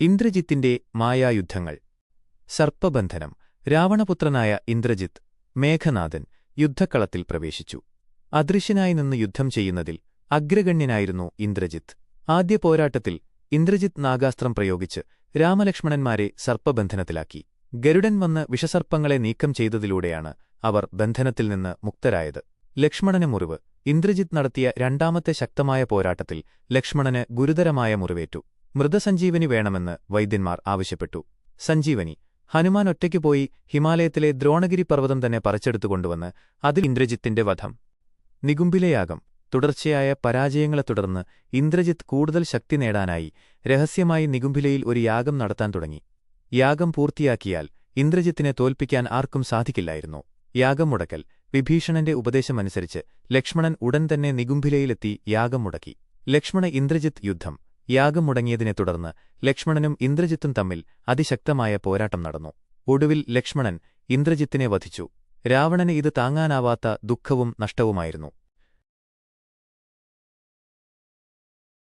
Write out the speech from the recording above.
ഇന്ദ്രജിത്തിന്റെ മായായുദ്ധങ്ങൾ. സർപ്പബന്ധനം. രാവണപുത്രനായ ഇന്ദ്രജിത്ത്, മേഘനാഥൻ, യുദ്ധക്കളത്തിൽ പ്രവേശിച്ചു. അദൃശ്യനായി നിന്ന് യുദ്ധം ചെയ്യുന്നതിൽ അഗ്രഗണ്യനായിരുന്നു ഇന്ദ്രജിത്ത്. ആദ്യ പോരാട്ടത്തിൽ ഇന്ദ്രജിത്ത് നാഗാസ്ത്രം പ്രയോഗിച്ച് രാമലക്ഷ്മണന്മാരെ സർപ്പബന്ധനത്തിലാക്കി. ഗരുഡൻ വന്ന് വിഷസർപ്പങ്ങളെ നീക്കം ചെയ്തതിലൂടെയാണ് അവർ ബന്ധനത്തിൽ നിന്ന് മുക്തരായത്. ലക്ഷ്മണന് മുറിവ്. ഇന്ദ്രജിത്ത് നടത്തിയ രണ്ടാമത്തെ ശക്തമായ പോരാട്ടത്തിൽ ലക്ഷ്മണന് ഗുരുതരമായ മുറിവേറ്റു. മൃതസഞ്ജീവനി വേണമെന്ന് വൈദ്യന്മാർ ആവശ്യപ്പെട്ടു. സഞ്ജീവനി. ഹനുമാൻ ഒറ്റയ്ക്ക് പോയി ഹിമാലയത്തിലെ ദ്രോണഗിരി പർവ്വതം തന്നെ പറിച്ചെടുത്തുകൊണ്ടുവന്ന് അതിൽ ഇന്ദ്രജിത്തിന്റെ വധം. നികുംഭിലയാഗം. തുടർച്ചയായ പരാജയങ്ങളെ തുടർന്ന് ഇന്ദ്രജിത്ത് കൂടുതൽ ശക്തി നേടാനായി രഹസ്യമായി നികുംഭിലയിൽ ഒരു യാഗം നടത്താൻ തുടങ്ങി. യാഗം പൂർത്തിയാക്കിയാൽ ഇന്ദ്രജിത്തിനെ തോൽപ്പിക്കാൻ ആർക്കും സാധിക്കില്ലായിരുന്നു. യാഗം മുടക്കൽ. വിഭീഷണന്റെ ഉപദേശമനുസരിച്ച് ലക്ഷ്മണൻ ഉടൻ തന്നെ നികുംഭിലയിലെത്തി യാഗം മുടക്കി. ലക്ഷ്മണ-ഇന്ദ്രജിത്ത് യുദ്ധം. യാഗം മുടങ്ങിയതിനെ തുടർന്ന് ലക്ഷ്മണനും ഇന്ദ്രജിത്തും തമ്മിൽ അതിശക്തമായ പോരാട്ടം നടന്നു. ഒടുവിൽ ലക്ഷ്മണൻ ഇന്ദ്രജിത്തിനെ വധിച്ചു. രാവണന് ഇത് താങ്ങാനാവാത്ത ദുഃഖവും നഷ്ടവുമായിരുന്നു.